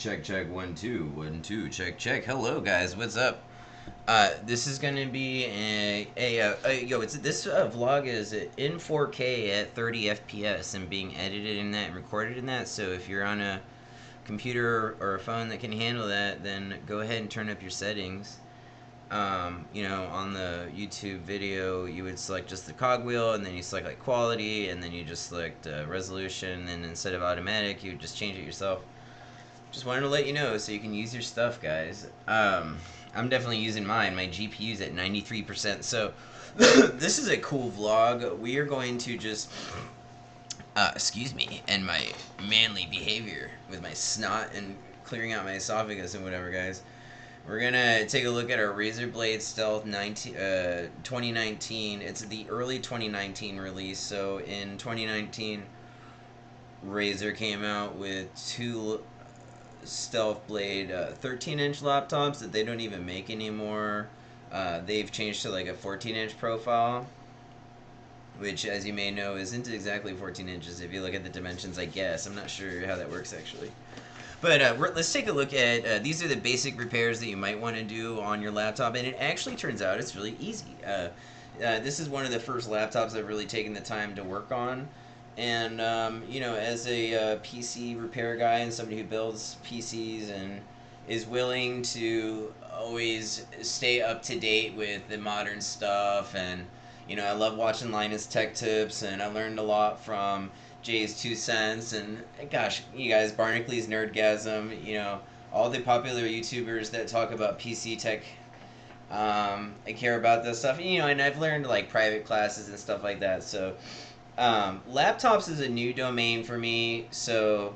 Check, check, 1 2 1 2 check, check. Hello, guys. What's up? This is gonna be this vlog is in 4K at 30 FPS and being edited in that and recorded in that. So if you're on a computer or a phone that can handle that, then go ahead and turn up your settings. On the YouTube video, you would select just the cogwheel, and then you select like quality, and then you just select resolution, and then instead of automatic, you would just change it yourself. Just wanted to let you know so you can use your stuff, guys. I'm definitely using mine. My GPU's at 93%. So this is a cool vlog. We are going to just, excuse me, and my manly behavior with my snot and clearing out my esophagus and whatever, guys. We're gonna take a look at our Razer Blade Stealth 2019. It's the early 2019 release. So in 2019, Razer came out with two Stealth Blade 13-inch laptops that they don't even make anymore. They've changed to like a 14-inch profile, which, as you may know, isn't exactly 14 inches if you look at the dimensions, I guess. I'm not sure how that works, actually. But let's take a look at, these are the basic repairs that you might want to do on your laptop, and it actually turns out it's really easy. This is one of the first laptops I've really taken the time to work on. And, as a PC repair guy and somebody who builds PCs and is willing to always stay up to date with the modern stuff, and, I love watching Linus Tech Tips, and I learned a lot from Jay's 2 cents, and gosh, you guys, Barnacle Nerdgasm, all the popular YouTubers that talk about PC tech. I care about this stuff, and I've learned like private classes and stuff like that, so. Laptops is a new domain for me, so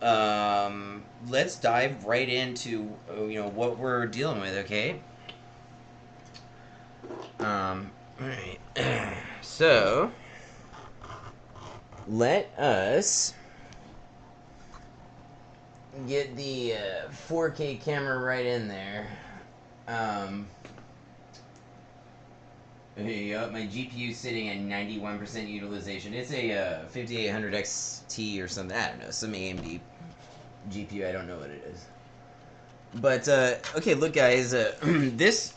let's dive right into what we're dealing with. Okay. Alright. So let us get the 4K camera right in there. My GPU sitting at 91% utilization. It's a 5800 XT or something. I don't know, some AMD GPU. I don't know what it is. But okay, look, guys. This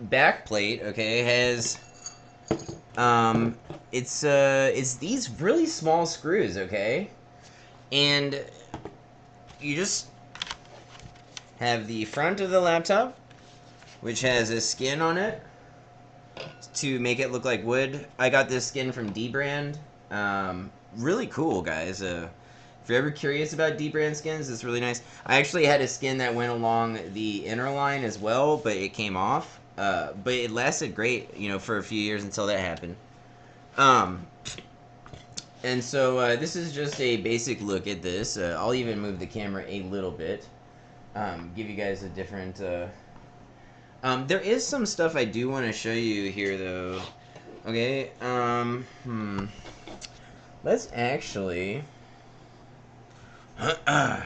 back plate, okay, has it's these really small screws, okay, and you just have the front of the laptop, which has a skin on it to make it look like wood. I got this skin from D-Brand. Really cool, guys. If you're ever curious about D-Brand skins, it's really nice. I actually had a skin that went along the inner line as well, but it came off. But it lasted great, for a few years until that happened. And so this is just a basic look at this. I'll even move the camera a little bit. Give you guys a different... there is some stuff I do want to show you here, though. Okay, let's actually... I'm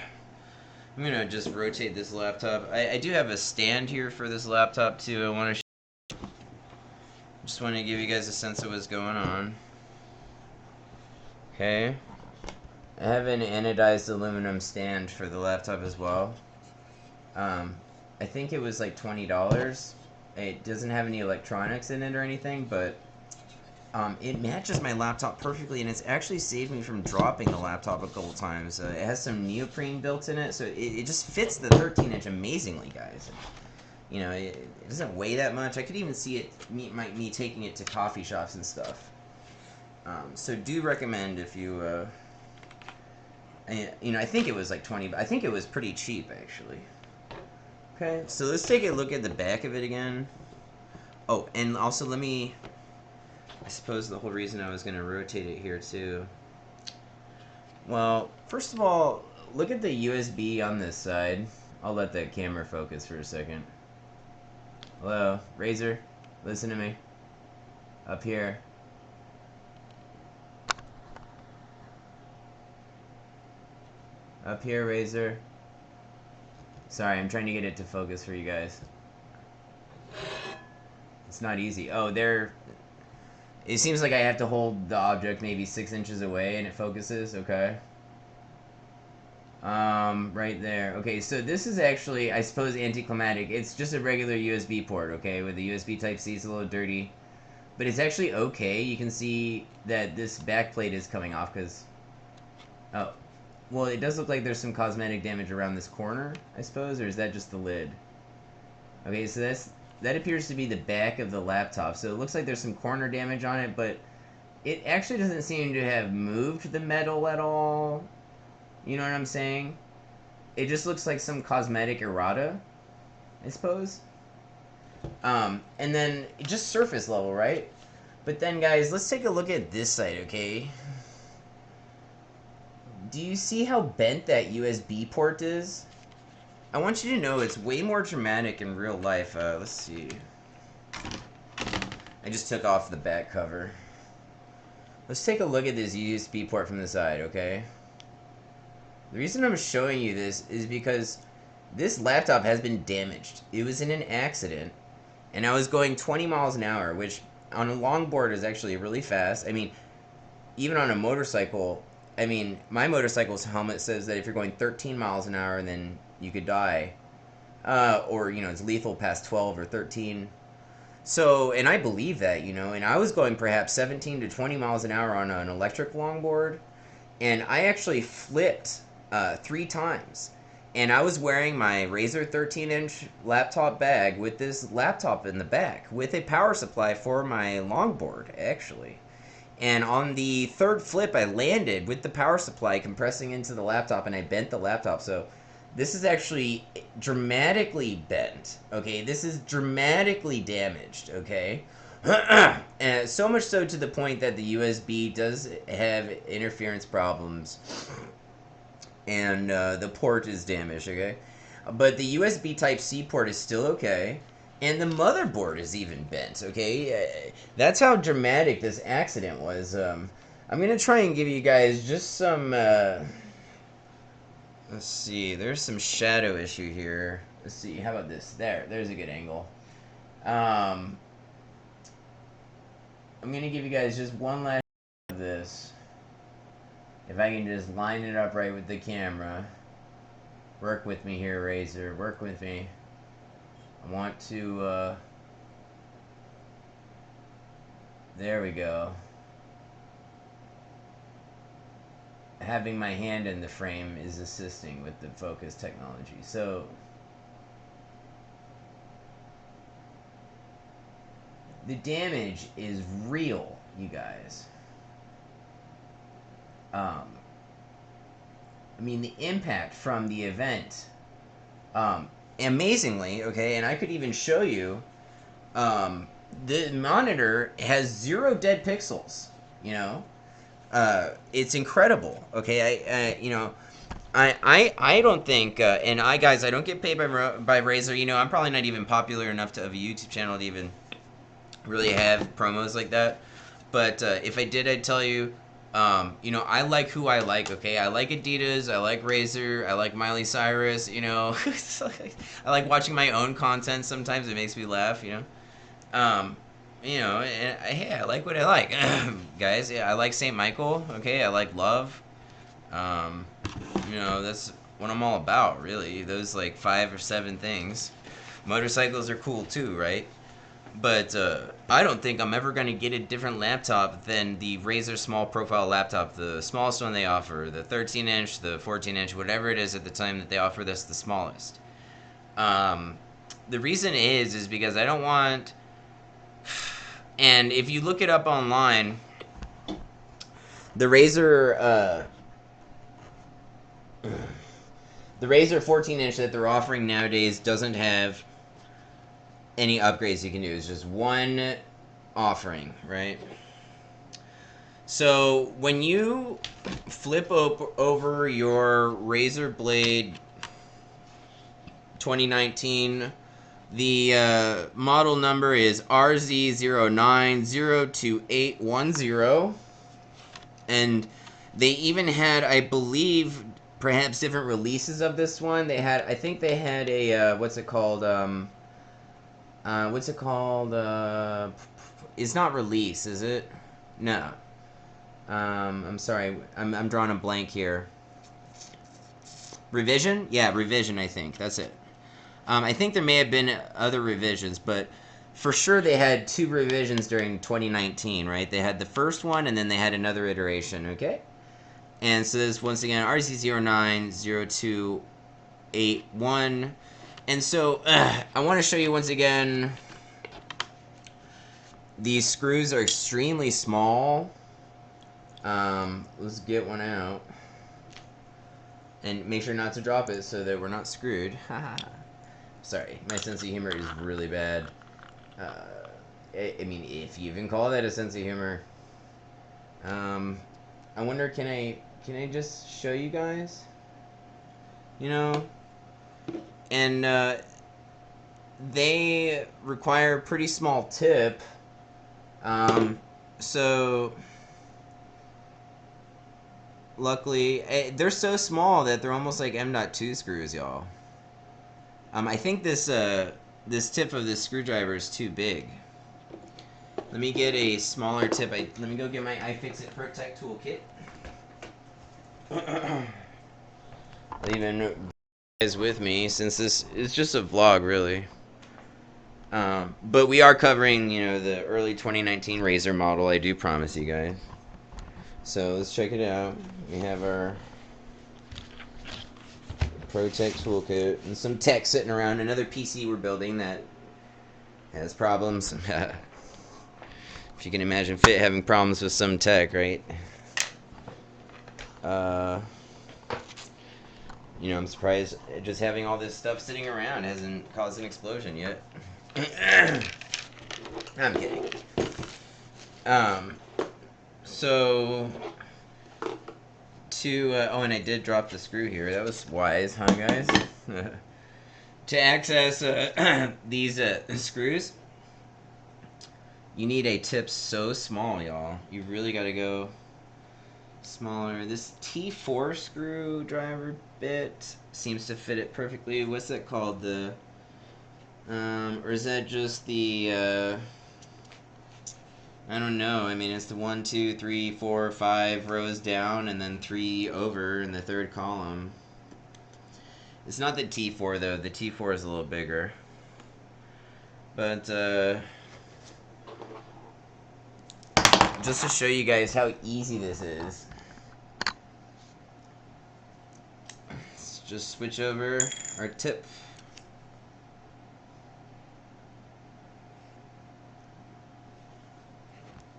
gonna just rotate this laptop. I do have a stand here for this laptop, too. I want to just want to give you guys a sense of what's going on. Okay. I have an anodized aluminum stand for the laptop as well. I think it was like $20. It doesn't have any electronics in it or anything, but it matches my laptop perfectly, and it's actually saved me from dropping the laptop a couple times. It has some neoprene built in it, so it just fits the 13-inch amazingly, guys. It doesn't weigh that much. I could even see it, me taking it to coffee shops and stuff. So do recommend if you, I think it was like 20, but I think it was pretty cheap, actually. Okay, so let's take a look at the back of it again. Oh, and also I suppose the whole reason I was going to rotate it here too. Well, first of all, look at the USB on this side. I'll let that camera focus for a second. Hello, Razer, listen to me. Up here. Up here, Razer. Sorry, I'm trying to get it to focus for you guys. It's not easy. Oh, it seems like I have to hold the object maybe 6 inches away and it focuses. Okay. Right there. Okay, so this is actually, I suppose, anticlimactic. It's just a regular USB port, okay, with the USB Type-C. It's a little dirty, but it's actually okay. You can see that this back plate is coming off because, oh, well, it does look like there's some cosmetic damage around this corner, I suppose, or is that just the lid? Okay, so that appears to be the back of the laptop. So it looks like there's some corner damage on it, but it actually doesn't seem to have moved the metal at all. You know what I'm saying? It just looks like some cosmetic errata, I suppose. And then just surface level, right? But then, guys, let's take a look at this side, okay? Do you see how bent that USB port is? I want you to know it's way more dramatic in real life. Let's see. I just took off the back cover. Let's take a look at this USB port from the side, okay? The reason I'm showing you this is because this laptop has been damaged. It was in an accident, and I was going 20 miles an hour, which on a longboard is actually really fast. I mean, even on a motorcycle, I mean, my motorcycle's helmet says that if you're going 13 miles an hour, then you could die. Or, you know, it's lethal past 12 or 13. So, and I believe that, you know, and I was going perhaps 17 to 20 miles an hour on an electric longboard, and I actually flipped 3 times. And I was wearing my Razer 13-inch laptop bag with this laptop in the back with a power supply for my longboard, actually. And on the third flip, I landed with the power supply compressing into the laptop, and I bent the laptop. So this is actually dramatically bent. Okay, this is dramatically damaged. Okay, and so much so to the point that the USB does have interference problems, and the port is damaged. Okay, but the USB Type C port is still okay. And the motherboard is even bent, okay? That's how dramatic this accident was. I'm going to try and give you guys just some... let's see, there's some shadow issue here. Let's see, how about this? There's a good angle. I'm going to give you guys just one last of this. If I can just line it up right with the camera. Work with me here, Razer. Work with me. I want to... there we go. Having my hand in the frame is assisting with the focus technology. So the damage is real, you guys. I mean, the impact from the event, amazingly, okay, and I could even show you, the monitor has 0 dead pixels, you know? It's incredible. Okay, I don't think, and I guys, I don't get paid by Razer. You know, I'm probably not even popular enough to have a YouTube channel to even really have promos like that. But if I did, I'd tell you, you know, I like who I like. Okay, I like Adidas, I like Razer, I like Miley Cyrus. You know, I like watching my own content. Sometimes it makes me laugh. Um, and hey, I like what I like, guys. Yeah, I like Saint Michael. Okay, I like love. Um, that's what I'm all about, really. Those like 5 or 7 things. Motorcycles are cool too, right? But I don't think I'm ever gonna get a different laptop than the Razer small profile laptop, the smallest one they offer, the 13-inch, the 14-inch, whatever it is at the time that they offer this, the smallest. The reason is because I don't want. And if you look it up online, the Razer 14-inch that they're offering nowadays doesn't have any upgrades you can do. It's just one offering, right? So when you flip over your Razer Blade 2019, the model number is RZ09-0281, and they even had, I believe, perhaps different releases of this one. I think they had a what's it called? It's not release, is it? No. I'm sorry, I'm drawing a blank here. Revision? Yeah, revision, I think. That's it. I think there may have been other revisions, but for sure they had 2 revisions during 2019, right? They had the first one, and then they had another iteration, okay? And so this, once again, RZ09-0281. And so I want to show you once again, these screws are extremely small. Let's get one out. And make sure not to drop it so that we're not screwed. Sorry, my sense of humor is really bad. I mean, if you even call that a sense of humor. I wonder, can I just show you guys? You know? And, they require a pretty small tip. So... Luckily, they're so small that they're almost like M.2 screws, y'all. I think this tip of this screwdriver is too big. Let me get a smaller tip. Let me go get my iFixit Protect toolkit. Leaving guys with me, since this is just a vlog, really. But we are covering, the early 2019 Razer model. I do promise you guys. So let's check it out. We have our Protect toolkit and some tech sitting around. Another PC we're building that has problems. If you can imagine Fit having problems with some tech, right? I'm surprised just having all this stuff sitting around hasn't caused an explosion yet. I'm kidding. So... and I did drop the screw here. That was wise, huh, guys? To access these screws, you need a tip so small, y'all. You really got to go smaller. This T4 screwdriver bit seems to fit it perfectly. What's that called? Or is that just the... I don't know. I mean, it's the 1, 2, 3, 4, 5 rows down, and then 3 over in the third column. It's not the T4 though. The T4 is a little bigger. But just to show you guys how easy this is, let's just switch over our tip.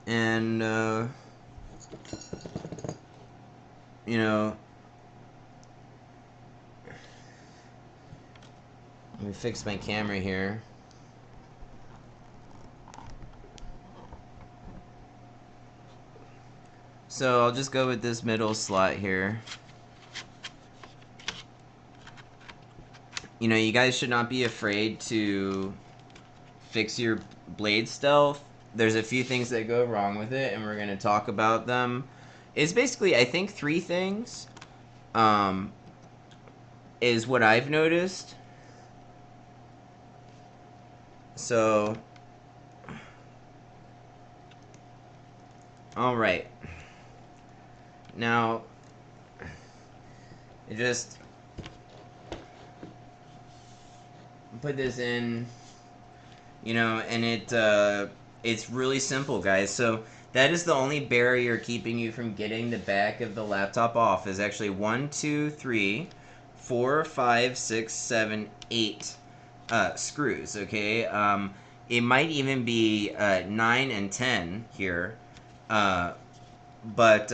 And, let me fix my camera here. So I'll just go with this middle slot here. You guys should not be afraid to fix your blade stealth. There's a few things that go wrong with it, and we're going to talk about them. It's basically, I think, 3 things is what I've noticed. So, all right. Now, just put this in, and it's really simple, guys. So that is the only barrier keeping you from getting the back of the laptop off, is actually 1, 2, 3, 4, 5, 6, 7, 8 screws, okay? It might even be 9 and 10 here, but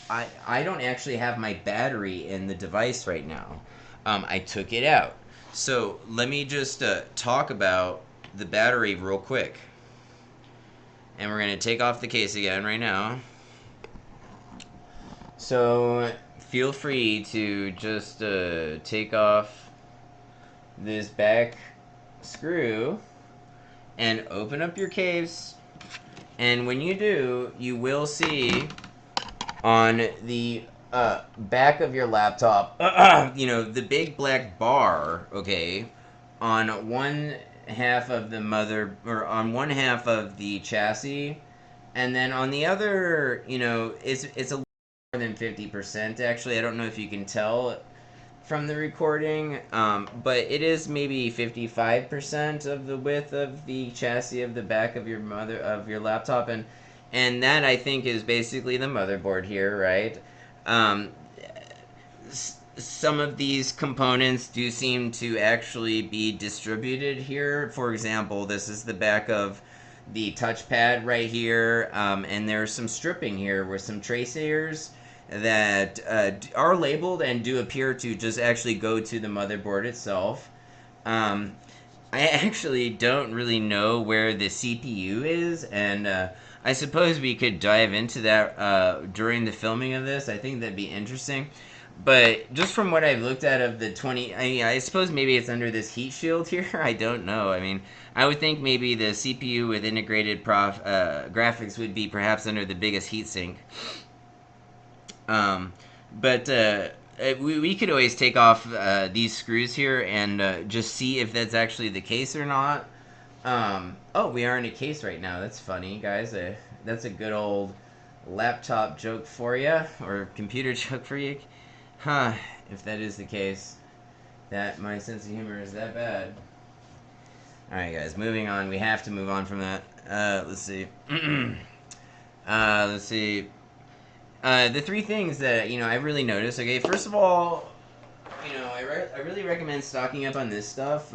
I don't actually have my battery in the device right now. I took it out. So let me just talk about the battery real quick. And we're going to take off the case again right now. So feel free to just take off this back screw and open up your case. And when you do, you will see on the back of your laptop, the big black bar, okay, on one half of the on one half of the chassis, and then on the other, it's a little more than 50%. Actually, I don't know if you can tell. from the recording, but it is maybe 55% of the width of the chassis of the back of your laptop, and that I think is basically the motherboard here, right? Some of these components do seem to actually be distributed here. For example, this is the back of the touchpad right here, and there's some stripping here with some tracers that are labeled and do appear to just actually go to the motherboard itself. I actually don't really know where the CPU is, and I suppose we could dive into that during the filming of this. I think that'd be interesting. But just from what I've looked at of the 20, I suppose maybe it's under this heat shield here. I don't know. I mean, I would think maybe the CPU with integrated graphics would be perhaps under the biggest heatsink. But we could always take off these screws here and just see if that's actually the case or not. Oh, we are in a case right now. That's funny, guys. That's a good old laptop joke for you, or computer joke for you. Huh, if that is the case, that my sense of humor is that bad. Alright, guys, moving on. We have to move on from that. Let's see. Let's see. The three things that, I really noticed, okay, first of all, I really recommend stocking up on this stuff.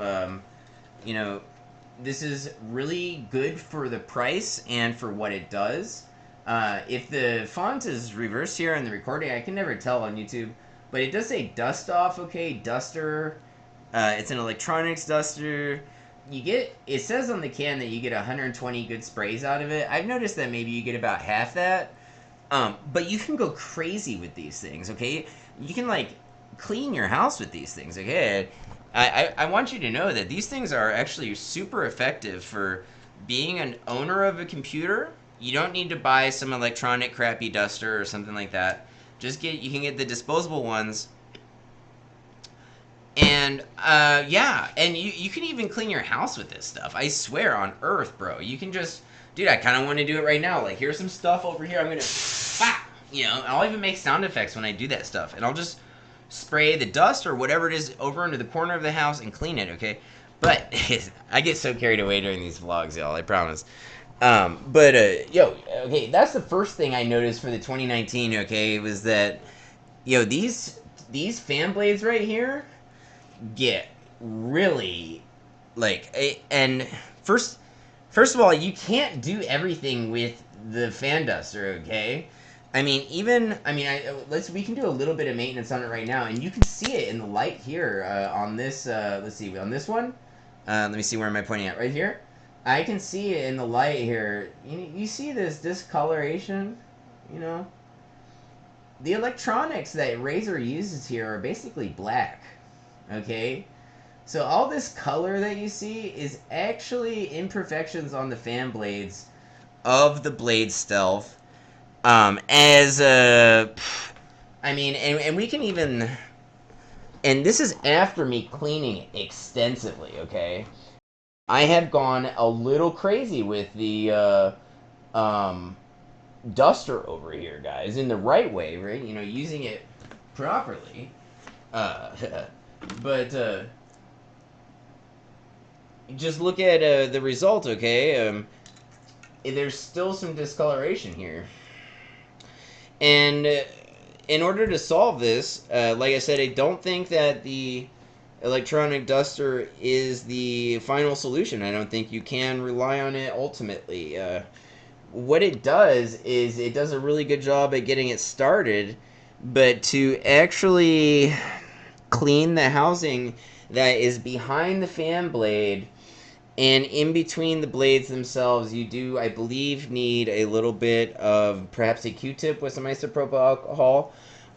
This is really good for the price and for what it does. If the font is reversed here in the recording, I can never tell on YouTube, but it does say dust off, okay, duster. It's an electronics duster. It says on the can that you get 120 good sprays out of it. I've noticed that maybe you get about half that. But you can go crazy with these things, okay? You can, clean your house with these things, okay? I want you to know that these things are actually super effective for being an owner of a computer. You don't need to buy some electronic crappy duster or something like that. You can get the disposable ones. And, and you can even clean your house with this stuff. I swear on earth, bro. You can just... Dude, I kind of want to do it right now. Here's some stuff over here. I'm going to... I'll even make sound effects when I do that stuff. And I'll just spray the dust or whatever it is over into the corner of the house and clean it, okay? But I get so carried away during these vlogs, y'all. I promise. Okay, that's the first thing I noticed for the 2019, okay, was that, these fan blades right here get really, and first of all, you can't do everything with the fan duster, okay? We can do a little bit of maintenance on it right now, and you can see it in the light here on this, let's see, on this one. Let me see, where am I pointing at? Right here. I can see it in the light here. You see this discoloration, The electronics that Razer uses here are basically black, okay? So all this color that you see is actually imperfections on the fan blades of the blade stealth. And we can even, and this is after me cleaning it extensively, okay? I have gone a little crazy with the duster over here, guys, in the right way, right? Using it properly. Just look at the result, okay? There's still some discoloration here. And in order to solve this, like I said, I don't think that the electronic duster is the final solution. I don't think you can rely on it ultimately. What it does is it does a really good job at getting it started, but to actually clean the housing that is behind the fan blade and in between the blades themselves, you do, I believe, need a little bit of perhaps a Q-tip with some isopropyl alcohol,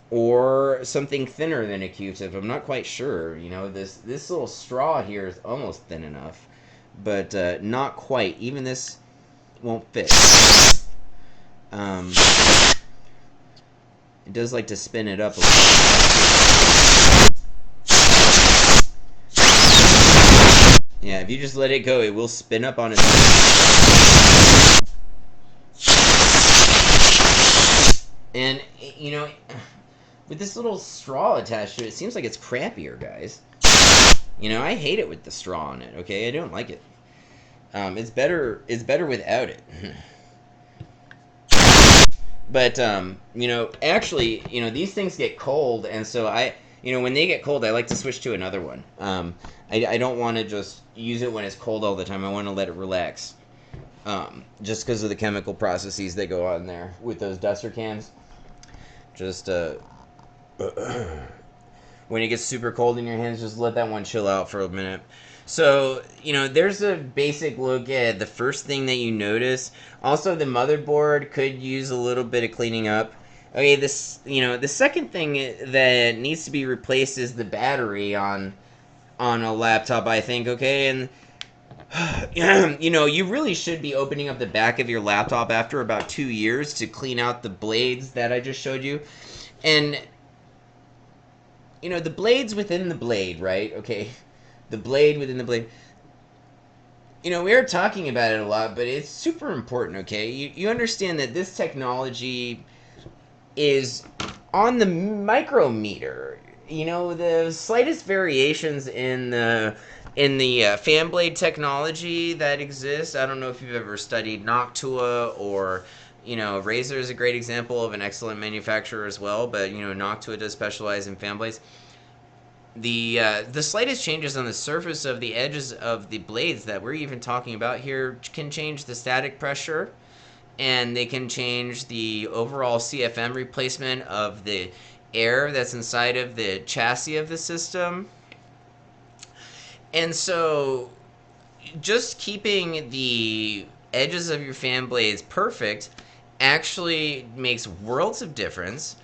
or something thinner than a Q-tip. I'm not quite sure. This little straw here is almost thin enough, but not quite. Even this won't fit. It does like to spin it up a little. Yeah, if you just let it go, it will spin up on its own. And, with this little straw attached to it, it seems like it's crappier, guys. You know, I hate it with the straw on it, okay? I don't like it. It's better without it. But, you know, actually, you know, these things get cold, and so you know, when they get cold, I like to switch to another one. I don't want to just use it when it's cold all the time. I want to let it relax. Just because of the chemical processes that go on there with those duster cans. Just, when it gets super cold in your hands, just let that one chill out for a minute. So, you know, there's a basic look at the first thing that you notice. Also, the motherboard could use a little bit of cleaning up. Okay, you know, the second thing that needs to be replaced is the battery on a laptop, I think, okay? And, you know, you really should be opening up the back of your laptop after about 2 years to clean out the blades that I just showed you. And, you know, the blades within the blade, right? Okay, the blade within the blade. You know, we are talking about it a lot, but it's super important, okay? You understand that this technology is on the micrometer. You know, the slightest variations in the fan blade technology that exists. I don't know if you've ever studied Noctua, or, you know, Razer is a great example of an excellent manufacturer as well, but, you know, Noctua does specialize in fan blades. The slightest changes on the surface of the edges of the blades that we're even talking about here can change the static pressure, and they can change the overall CFM replacement of the air that's inside of the chassis of the system. And so just keeping the edges of your fan blades perfect actually makes worlds of difference,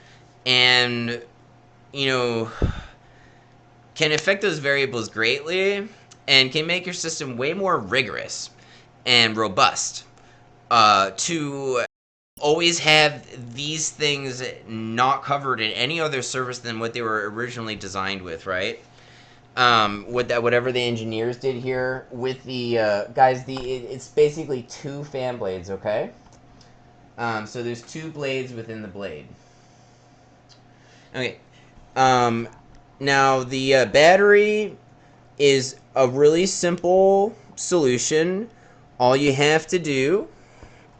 and, you know, can affect those variables greatly, and can make your system way more rigorous and robust. To always have these things not covered in any other surface than what they were originally designed with, right? Whatever the engineers did here with the guys, it's basically 2 fan blades, okay? So there's 2 blades within the blade. Okay. Now the battery is a really simple solution. All you have to do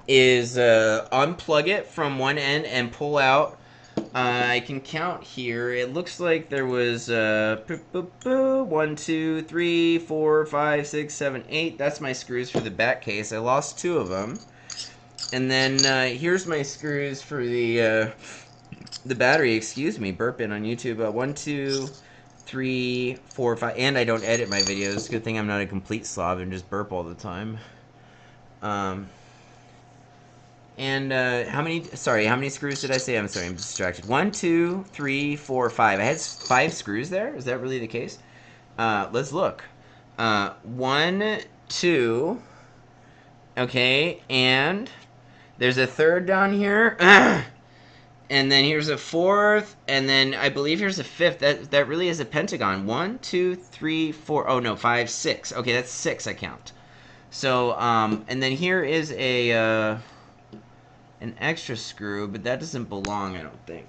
is unplug it from one end and pull out. I can count here. It looks like there was 1, 2, 3, 4, 5, 6, 7, 8. That's my screws for the back case. I lost 2 of them. And then here's my screws for the battery. Excuse me, burping on YouTube. 1, 2, 3, 4, 5. And I don't edit my videos. Good thing I'm not a complete slob and just burp all the time. And how many screws did I say? I'm sorry, I'm distracted. 1, 2, 3, 4, 5. I had 5 screws there. Is that really the case? Let's look. 1, 2. Okay, and there's a third down here. And then here's a fourth, and then I believe here's a fifth. That really is a pentagon. 1, 2, 3, 4. Oh no, 5, 6. Okay, that's 6 I count. So and then here is a an extra screw, but that doesn't belong, I don't think.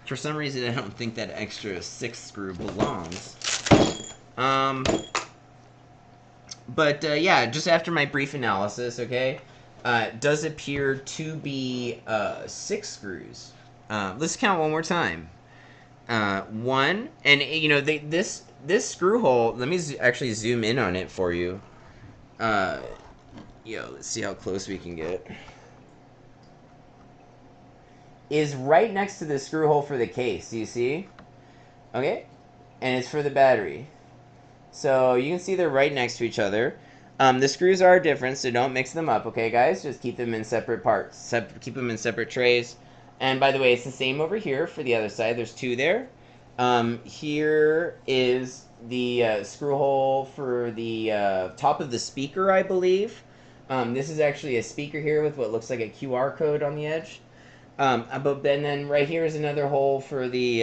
For some reason, I don't think that extra 6th screw belongs. But yeah, just after my brief analysis, okay, it does appear to be 6 screws. Let's count one more time. 1, and you know, this screw hole. Let me actually zoom in on it for you. Let's see how close we can get. Is right next to the screw hole for the case. Do you see? Okay, and it's for the battery. So you can see they're right next to each other. The screws are different, so don't mix them up, okay, guys? Just keep them in separate parts. Keep them in separate trays. And by the way, it's the same over here for the other side. There's 2 there. Here is the screw hole for the top of the speaker, I believe. This is actually a speaker here with what looks like a QR code on the edge. But then right here is another hole for the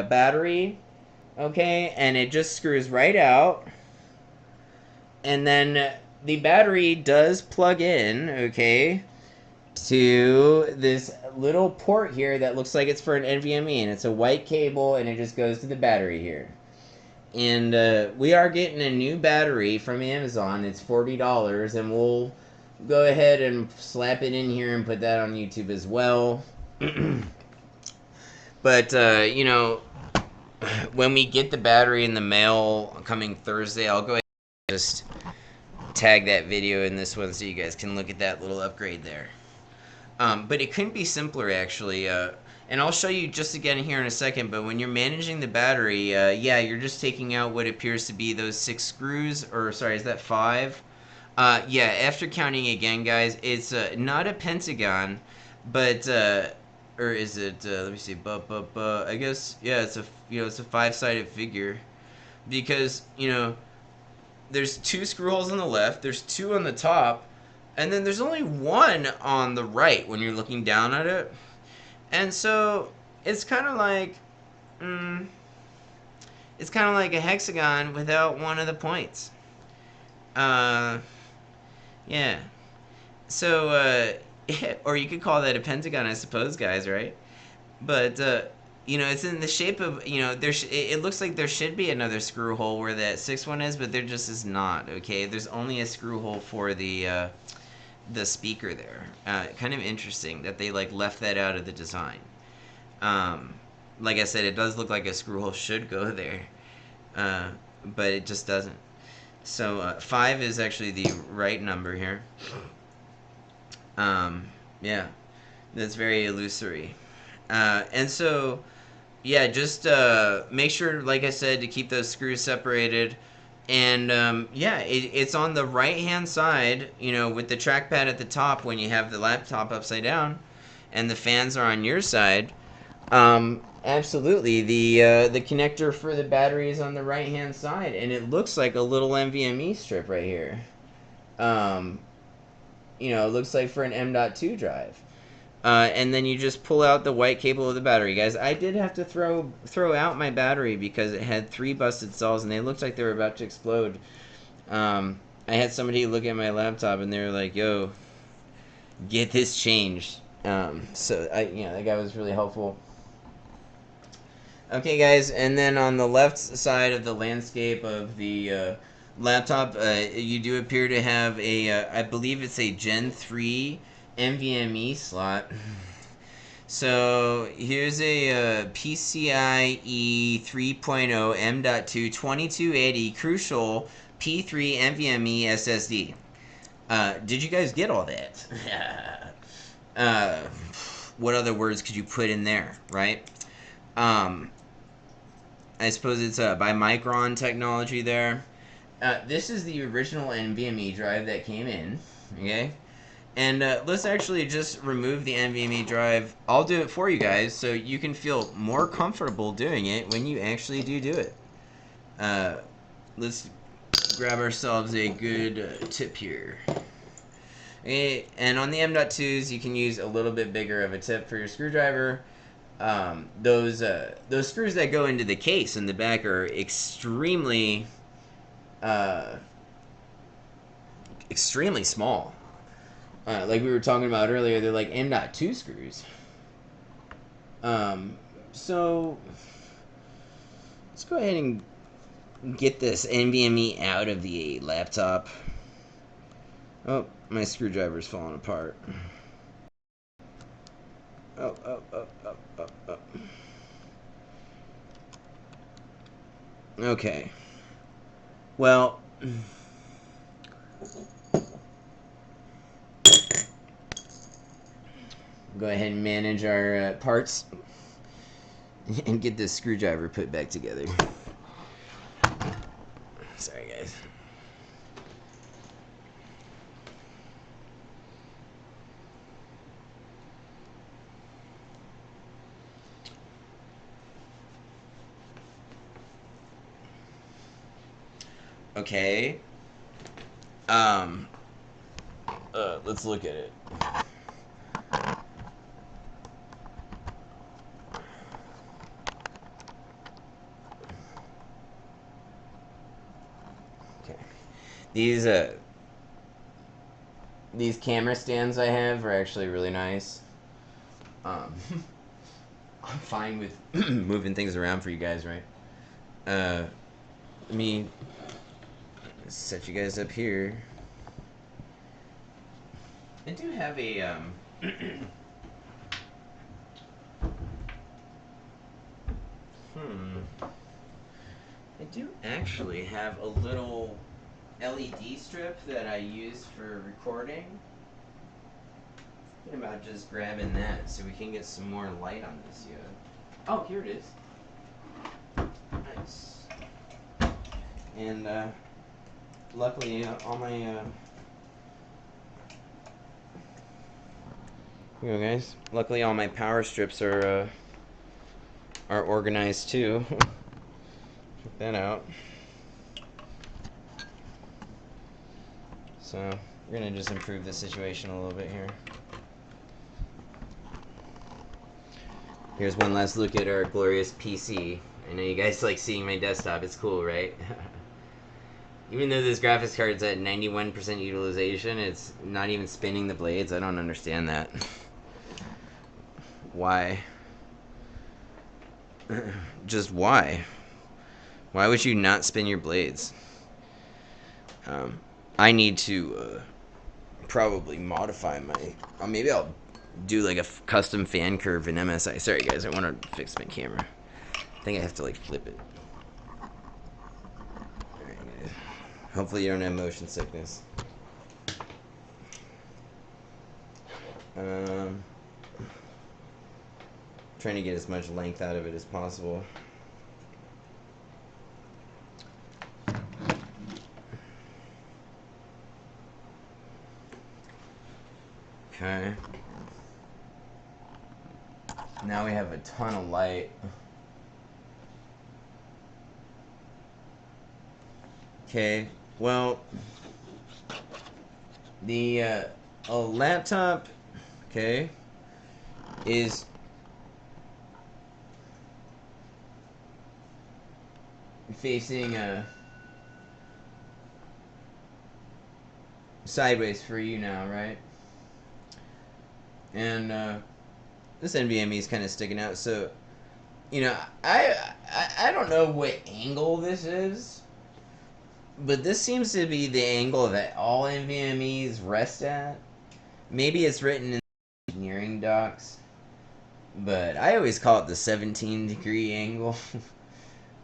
battery. Okay, and it just screws right out. And then the battery does plug in, okay, to this little port here that looks like it's for an NVMe, and it's a white cable, and it just goes to the battery here. And we are getting a new battery from Amazon. It's $40, and we'll go ahead and slap it in here and put that on YouTube as well. But you know, when we get the battery in the mail coming Thursday, I'll go ahead and just tag that video in this one so you guys can look at that little upgrade there. But it couldn't be simpler, actually. And I'll show you just again here in a second, but when you're managing the battery, yeah, you're just taking out what appears to be those 6 screws, or sorry, is that 5? Yeah, after counting again, guys, it's not a pentagon, but, or is it, let me see, I guess, yeah, it's a, it's a 5-sided figure, because, there's 2 screw holes on the left, there's 2 on the top, and then there's only 1 on the right when you're looking down at it. And so it's kind of like, it's kind of like a hexagon without one of the points. Yeah. So, or you could call that a pentagon, I suppose, guys, right? But, it's in the shape of, it looks like there should be another screw hole where that 6th one is, but there just is not, okay? There's only a screw hole for the speaker there. Kind of interesting that they left that out of the design. Like I said, it does look like a screw hole should go there, but it just doesn't. So 5 is actually the right number here. Yeah, that's very illusory. And so, yeah, just make sure, like I said, to keep those screws separated. And yeah, it's on the right hand side, with the trackpad at the top when you have the laptop upside down, and the fans are on your side. Absolutely, the connector for the battery is on the right hand side, and it looks like a little NVMe strip right here. It looks like for an M.2 drive. And then you just pull out the white cable of the battery, guys. I did have to throw out my battery because it had 3 busted cells and they looked like they were about to explode. I had somebody look at my laptop and they were like, "Yo, get this changed." So that guy was really helpful. Okay, guys, and then on the left side of the landscape of the laptop, you do appear to have a, I believe it's a Gen 3 NVMe slot. So here's a PCIe 3.0 M.2 2280 Crucial P3 NVMe SSD. Did you guys get all that? What other words could you put in there, right? I suppose it's by Micron technology there. This is the original NVMe drive that came in, okay? And let's actually just remove the NVMe drive. I'll do it for you guys so you can feel more comfortable doing it when you actually do it. Let's grab ourselves a good tip here. Okay, and on the M.2s, you can use a little bit bigger of a tip for your screwdriver. Those screws that go into the case in the back are extremely small. Like we were talking about earlier, they're like M.2 screws. So let's go ahead and get this NVMe out of the laptop. Oh, my screwdriver's falling apart. Oh. Okay. Well, go ahead and manage our parts and get this screwdriver put back together. Sorry, guys. Okay. Let's look at it. Okay. These camera stands I have are actually really nice. I'm fine with moving things around for you guys, right? Let me set you guys up here. I do have a I do actually have a little LED strip that I use for recording. Thinking about just grabbing that so we can get some more light on this. Yeah. Oh, here it is. Nice. And luckily, all my here you go, guys. Luckily, all my power strips are organized too. Check that out. So we're gonna just improve the situation a little bit here. Here's one last look at our glorious PC. I know you guys like seeing my desktop. It's cool, right? Even though this graphics card's at 91% utilization, it's not even spinning the blades. I don't understand that. Why? Just why? Why would you not spin your blades? I need to probably modify my... maybe I'll do like a custom fan curve in MSI. Sorry guys, I want to fix my camera. I think I have to like flip it. Alright guys. Hopefully you don't have motion sickness. Trying to get as much length out of it as possible. Okay. Now we have a ton of light. Okay, well, the a laptop, okay, is facing sideways for you now, right? And this NVMe is kind of sticking out, so you know, I don't know what angle this is, but this seems to be the angle that all NVMe's rest at. Maybe it's written in engineering docs, but I always call it the 17-degree angle.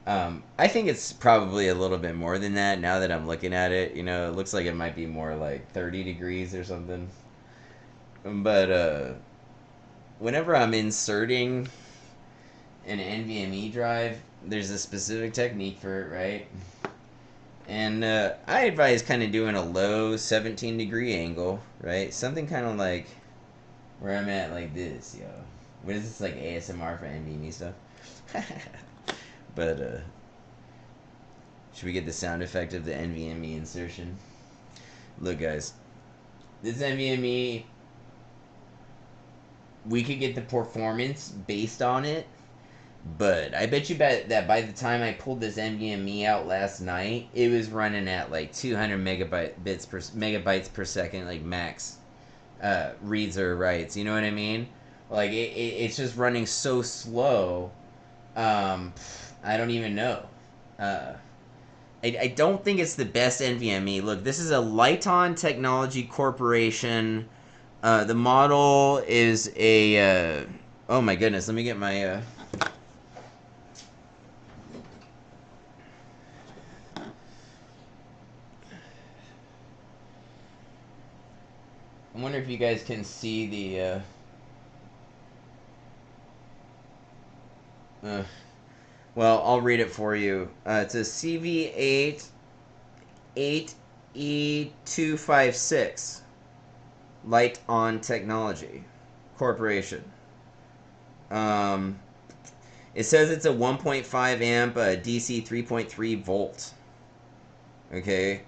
I think it's probably a little bit more than that now that I'm looking at it. You know, it looks like it might be more like 30 degrees or something. But whenever I'm inserting an NVMe drive, there's a specific technique for it, right? And I advise kind of doing a low 17-degree angle, right? Something kind of like where I'm at, like this, yo. What is this, like ASMR for NVMe stuff? But should we get the sound effect of the NVMe insertion? Look, guys, this NVMe, we could get the performance based on it, but I bet you that by the time I pulled this NVMe out last night, it was running at like 200 megabytes per second, like max reads or writes. You know what I mean? Like it's just running so slow. I don't even know. I don't think it's the best NVMe. Look, this is a Lighton Technology Corporation. The model is a... oh my goodness, let me get my... I wonder if you guys can see the... well, I'll read it for you. It's a CV8 8E256 Lighton Technology Corporation. It says it's a 1.5 amp DC 3.3 volt. Okay.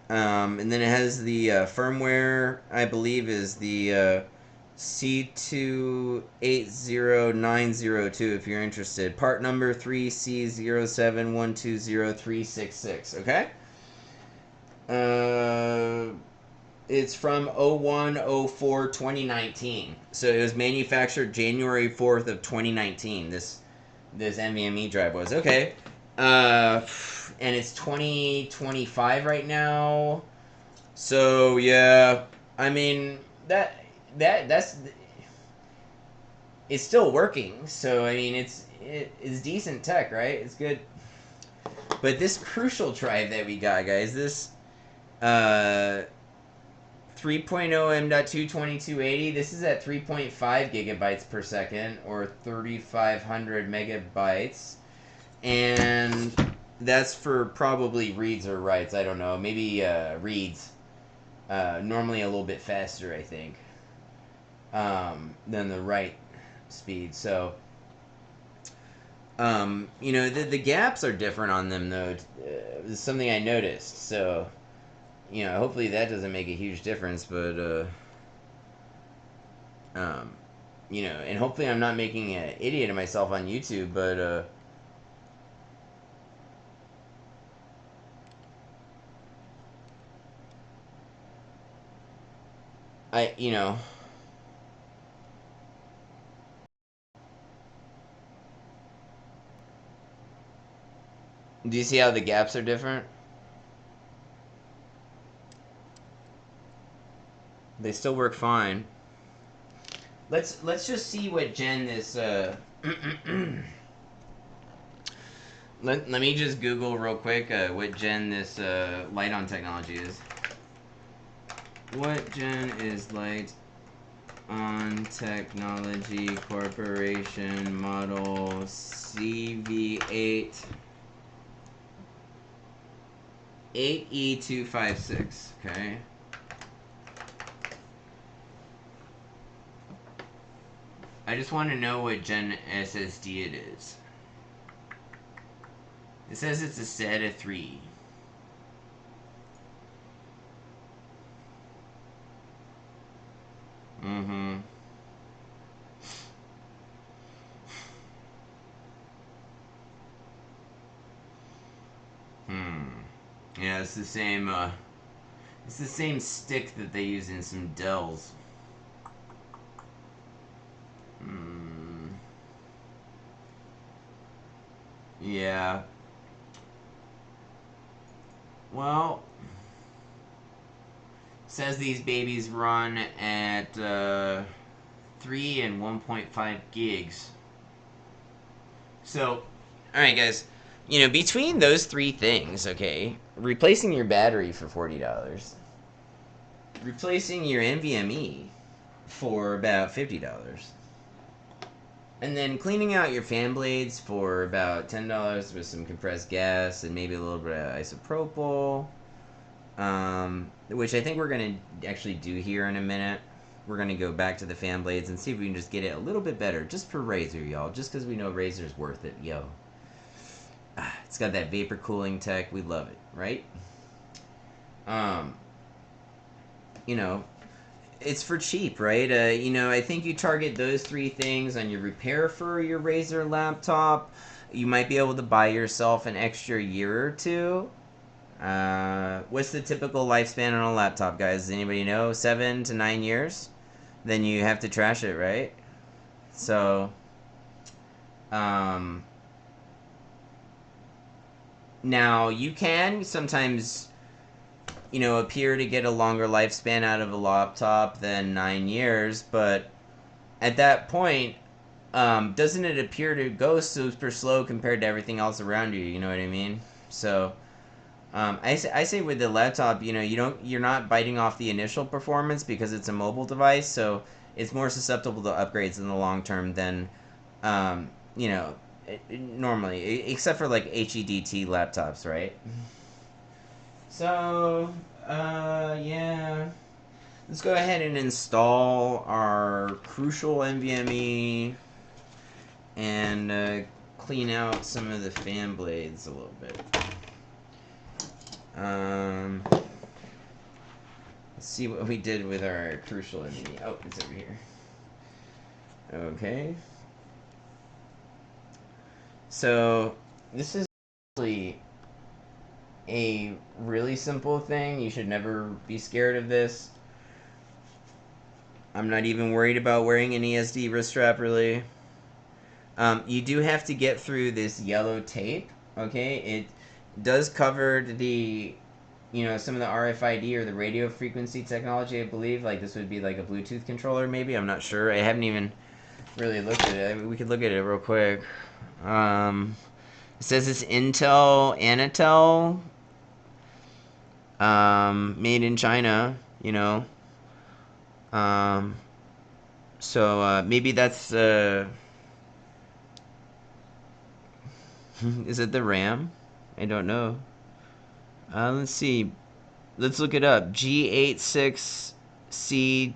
And then it has the firmware, I believe, is the C280902 if you're interested. Part number 3C071203666. Okay? It's from 01/04/2019. So it was manufactured January 4th of 2019. This NVMe drive was okay. And it's 2025 right now. So yeah, I mean that's it's still working. So I mean it's decent tech, right? It's good. But this crucial drive that we got, guys, this uh 3.0 M.2 this is at 3.5 gigabytes per second or 3500 megabytes, and that's for probably reads or writes. I don't know, maybe reads, normally a little bit faster, I think, than the write speed. So the gaps are different on them, though. It's something I noticed. So hopefully that doesn't make a huge difference, but and hopefully I'm not making an idiot of myself on YouTube, but I do you see how the gaps are different? They still work fine. Let's just see what gen this let me just Google real quick what gen this light on technology is. What gen is light on technology corporation model CV8 8E256? Okay. I just want to know what gen SSD it is. It says it's a SATA 3. Mm-hmm. Yeah, it's the same stick that they use in some Dells. Yeah. Well, says these babies run at 3 and 1.5 gigs. So, alright, guys. Between those three things, okay, replacing your battery for $40, replacing your NVMe for about $50, and then cleaning out your fan blades for about $10 with some compressed gas and maybe a little bit of isopropyl, which I think we're going to actually do here in a minute. We're going to go back to the fan blades and see if we can just get it a little bit better, just for Razer, y'all. Just because we know Razer's worth it, yo. It's got that vapor cooling tech. We love it, right? You know, it's for cheap, right? I think you target those three things on your repair for your Razer laptop. You might be able to buy yourself an extra year or two. What's the typical lifespan on a laptop, guys? Does anybody know? 7 to 9 years? Then you have to trash it, right? So, now you can sometimes, appear to get a longer lifespan out of a laptop than 9 years, but at that point, doesn't it appear to go super slow compared to everything else around you? You know what I mean? So, I say with the laptop, you're not biting off the initial performance because it's a mobile device, so it's more susceptible to upgrades in the long term than, normally, except for like HEDT laptops, right? So, yeah. Let's go ahead and install our crucial NVMe and clean out some of the fan blades a little bit. Let's see what we did with our crucial NVMe. Oh, it's over here. Okay. So, this is actually a really simple thing. You should never be scared of this. I'm not even worried about wearing an ESD wrist strap, really. You do have to get through this yellow tape, okay? It does cover the, some of the RFID or the radio frequency technology, I believe. Like, this would be like a Bluetooth controller, maybe. I'm not sure. I haven't even really looked at it. I mean, we could look at it real quick. It says it's Intel Anatel, made in China, So maybe that's is it the RAM? I don't know. Let's see. Let's look it up. G86C007.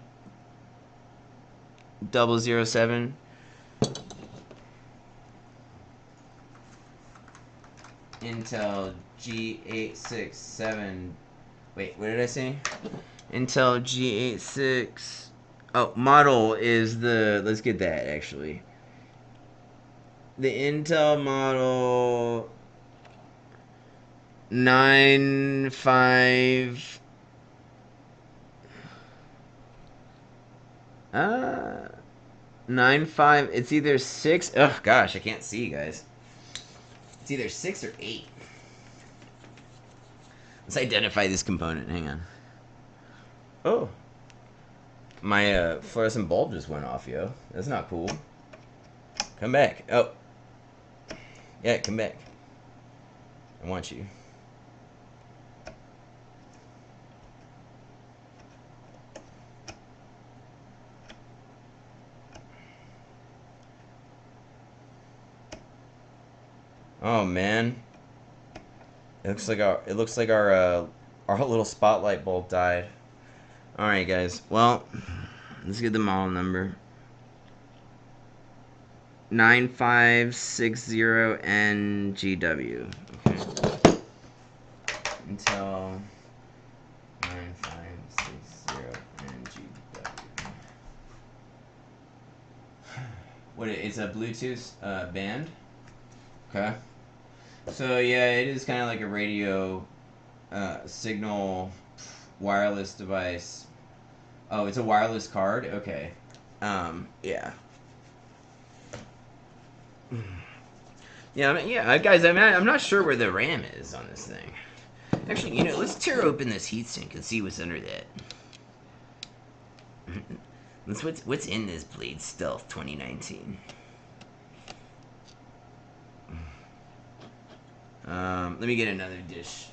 Intel G867. Wait, what did I say? Intel G86. Oh, model is the. Let's get that actually. The Intel model 95. 95. It's either 6. Oh gosh, I can't see, guys. It's either 6 or 8. Let's identify this component. Hang on. Oh. My fluorescent bulb just went off, yo. That's not cool. Come back. Oh. Yeah, come back. I want you. Oh man. It looks like our little spotlight bulb died. All right, guys. Well, let's get the model number. 9560NGW. Okay. Intel 9560NGW. It's a Bluetooth band. Okay. So yeah, it is kind of like a radio signal wireless device. Oh, it's a wireless card? Okay. Yeah. Yeah, guys, I'm not sure where the RAM is on this thing. Actually, let's tear open this heatsink and see what's under that. What's in this Blade Stealth 2019? Let me get another dish.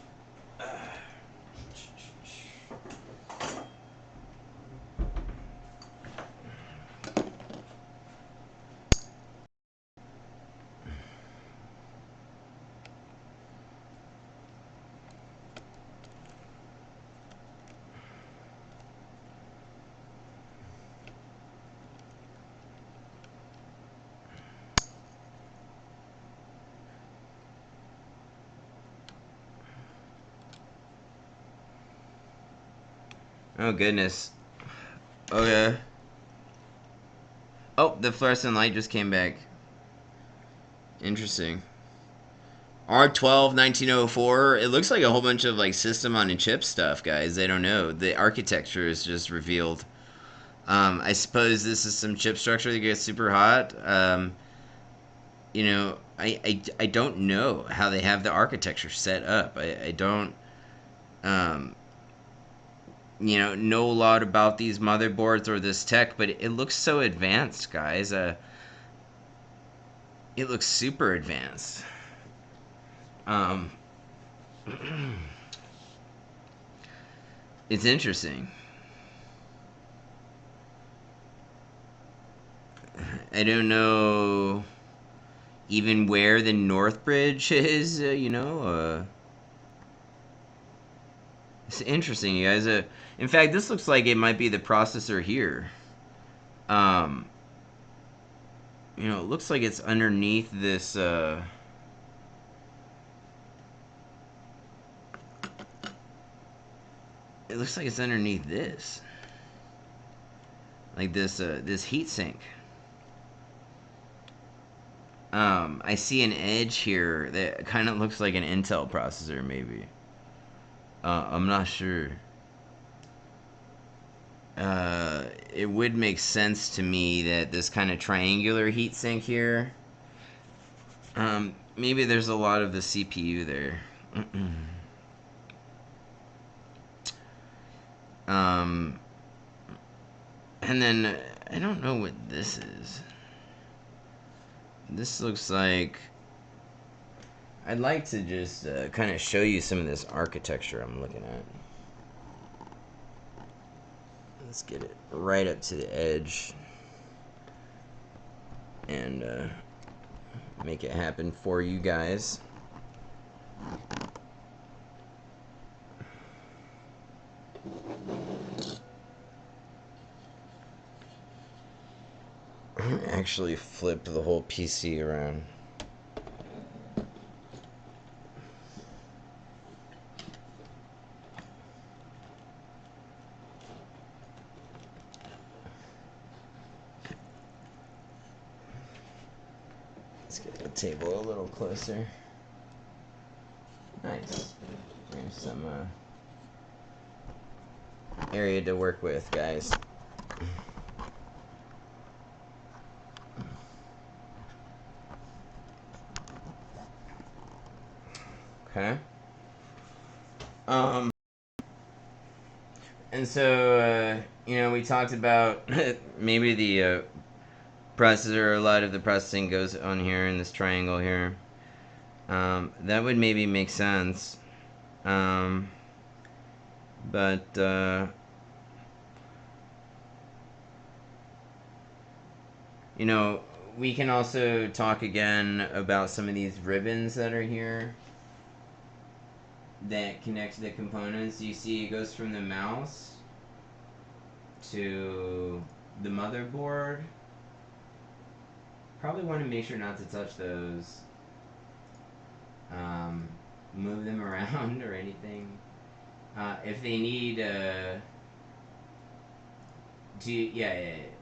Oh goodness. Okay. Oh, the fluorescent light just came back. Interesting. R12-1904. It looks like a whole bunch of like system on a chip stuff, guys. I don't know. The architecture is just revealed. I suppose this is some chip structure that gets super hot. I don't know how they have the architecture set up. I don't know a lot about these motherboards or this tech, but it looks so advanced, guys. It looks super advanced. It's interesting. I don't know even where the North Bridge is, It's interesting, you guys. In fact, this looks like it might be the processor here. It looks like it's underneath this, it looks like it's underneath this. Like this heatsink. I see an edge here that kind of looks like an Intel processor, maybe. I'm not sure. it would make sense to me that this kind of triangular heatsink here, maybe there's a lot of the CPU there. um, and then I don't know what this is. This looks like, I'd like to just kind of show you some of this architecture I'm looking at. Let's get it right up to the edge and make it happen for you guys. Actually flipped the whole PC around. Let's get the table a little closer. Nice. There's some area to work with, guys. Okay. And so, we talked about maybe the processor, a lot of the processing goes on here in this triangle here. That would maybe make sense. But, we can also talk again about some of these ribbons that are here that connect the components. You see it goes from the mouse to the motherboard. Probably want to make sure not to touch those. Move them around or anything. If they need if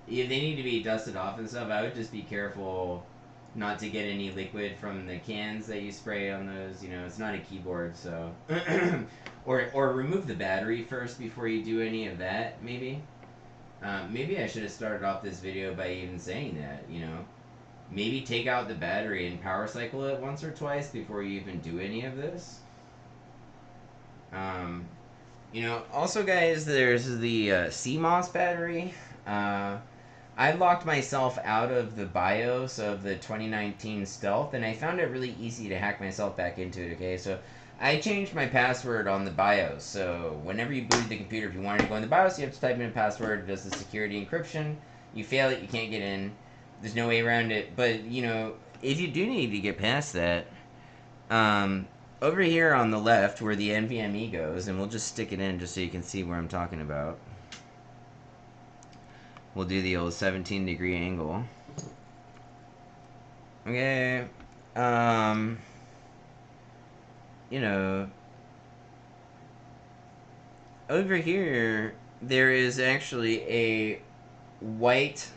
they need to be dusted off and stuff, I would just be careful not to get any liquid from the cans that you spray on those. It's not a keyboard, so or remove the battery first before you do any of that. Maybe I should have started off this video by even saying that. Maybe take out the battery and power cycle it once or twice before you even do any of this. Also, guys, there's the CMOS battery. I locked myself out of the BIOS of the 2019 Stealth, and I found it really easy to hack myself back into it, okay? So I changed my password on the BIOS. So whenever you boot the computer, if you wanted to go in the BIOS, you have to type in a password. It does the security encryption. You fail it, you can't get in. There's no way around it. But, if you do need to get past that, over here on the left where the NVMe goes, and we'll just stick it in just so you can see where I'm talking about. We'll do the old 17-degree angle. Okay. Over here, there is actually a white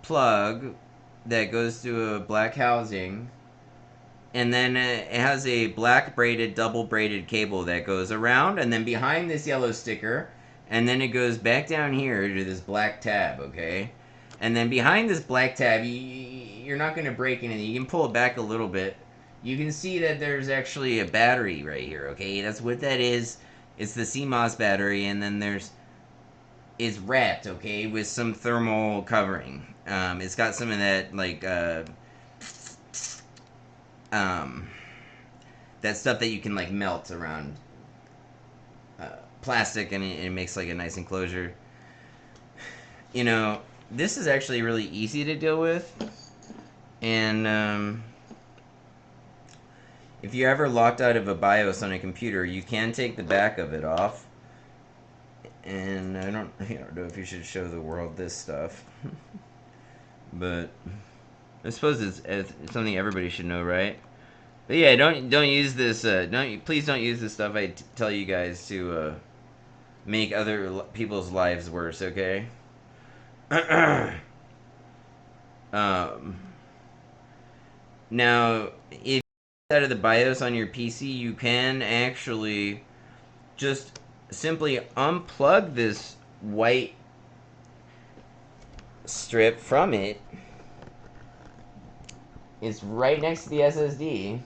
plug that goes to a black housing, and then it has a black braided, double braided cable that goes around, and then behind this yellow sticker, and then it goes back down here to this black tab, okay? And then behind this black tab, you're not going to break anything. You can pull it back a little bit. You can see that there's actually a battery right here, okay? That's what that is. It's the CMOS battery, and then it's wrapped, okay, with some thermal covering. It's got some of that, like, that stuff that you can, like, melt around plastic, and it makes, like, a nice enclosure. This is actually really easy to deal with. And, if you're ever locked out of a BIOS on a computer, you can take the back of it off. And I don't know if you should show the world this stuff. But I suppose it's something everybody should know, right? But yeah, don't use this. Please don't use this stuff I tell you guys to make other people's lives worse. Okay. Now, if you get out of the BIOS on your PC, you can actually just simply unplug this white strip from it. It's right next to the SSD.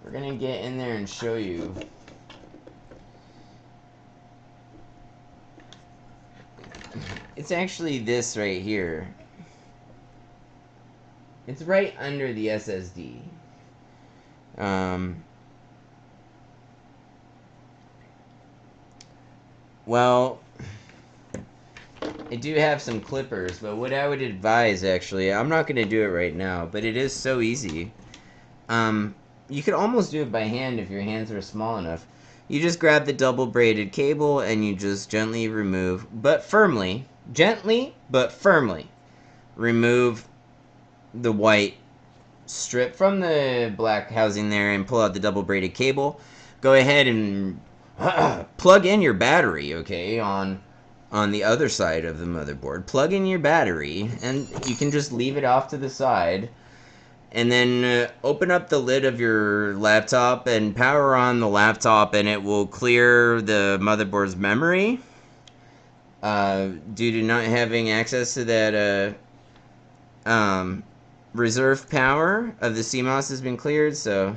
We're gonna get in there and show you. It's actually this right here. It's right under the SSD. Well, I do have some clippers, but what I would advise, actually, I'm not going to do it right now, but it is so easy. You could almost do it by hand if your hands are small enough. You just grab the double braided cable and you just gently remove, but firmly, gently but firmly, remove the white strip from the black housing there and pull out the double braided cable. Go ahead and plug in your battery, okay, on the other side of the motherboard. Plug in your battery, and you can just leave it off to the side. And then open up the lid of your laptop and power on the laptop, and it will clear the motherboard's memory. Due to not having access to that reserve power of the CMOS has been cleared, so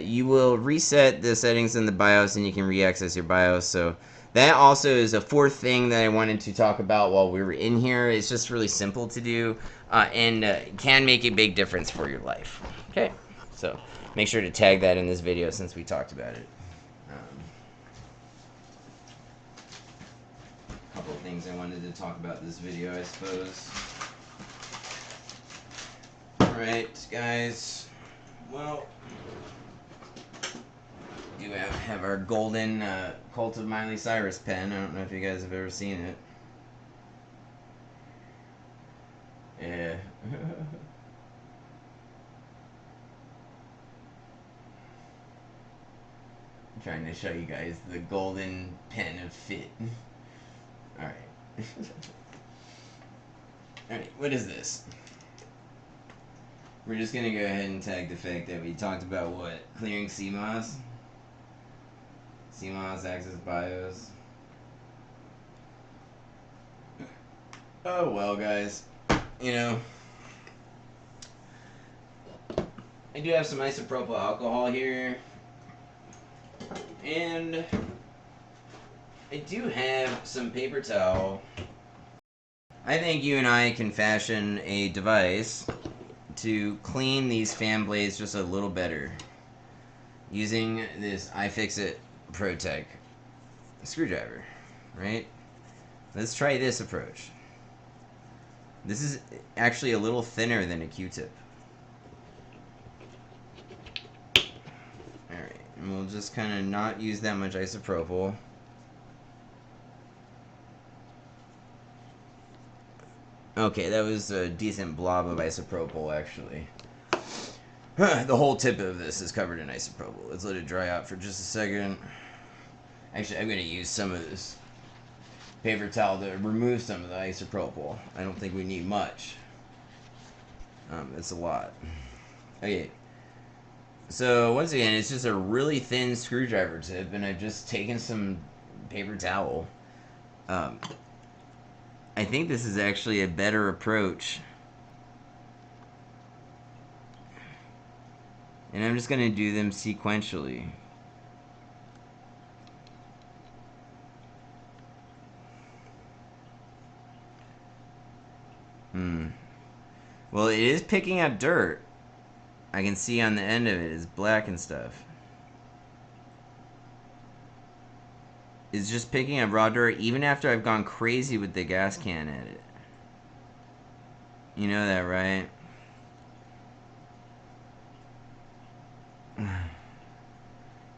you will reset the settings in the BIOS and you can re-access your BIOS. So that also is a fourth thing that I wanted to talk about while we were in here. It's just really simple to do and can make a big difference for your life. Okay, so make sure to tag that in this video since we talked about it. A couple of things I wanted to talk about this video, I suppose. Alright, guys. Well, we do have our golden Cult of Miley Cyrus pen. I don't know if you guys have ever seen it. Yeah. I'm trying to show you guys the golden pen of fit. Alright. Alright, what is this? We're just gonna go ahead and tag the fact that we talked about what? Clearing CMOS? CMOS access BIOS. Oh well, guys. You know, I do have some isopropyl alcohol here. And I do have some paper towel. I think you and I can fashion a device to clean these fan blades just a little better using this iFixit ProTech screwdriver, right? Let's try this approach. This is actually a little thinner than a Q-tip. Alright, and we'll just kind of not use that much isopropyl. Okay, that was a decent blob of isopropyl, actually. The whole tip of this is covered in isopropyl. Let's let it dry out for just a second. Actually, I'm going to use some of this paper towel to remove some of the isopropyl. I don't think we need much. It's a lot. Okay. So, once again, it's just a really thin screwdriver tip, and I've just taken some paper towel. I think this is actually a better approach. And I'm just going to do them sequentially. Well, it is picking up dirt. I can see on the end of it, it's black and stuff. It's just picking up raw dirt even after I've gone crazy with the gas can at it. You know that, right?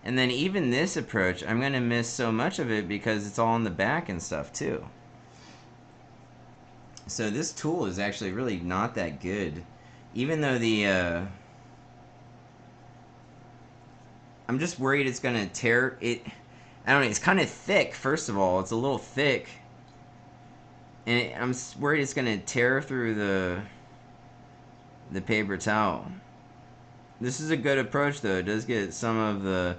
And then even this approach, I'm going to miss so much of it because it's all in the back and stuff too. So this tool is actually really not that good. Even though the... I'm just worried it's going to tear it... I don't know, it's kind of thick, first of all. It's a little thick. And I'm worried it's going to tear through the paper towel. This is a good approach, though. It does get some of the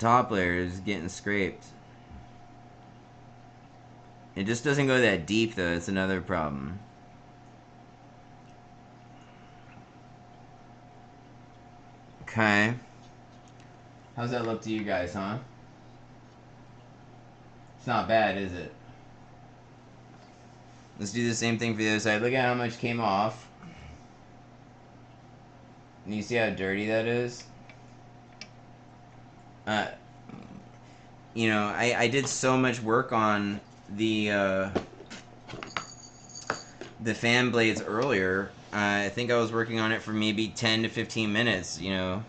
top layer is getting scraped. It just doesn't go that deep though, it's another problem. Okay. How's that look to you guys, huh? It's not bad, is it? Let's do the same thing for the other side. Look at how much came off. And you see how dirty that is? You know, I did so much work on the fan blades earlier. I think I was working on it for maybe 10 to 15 minutes, you know,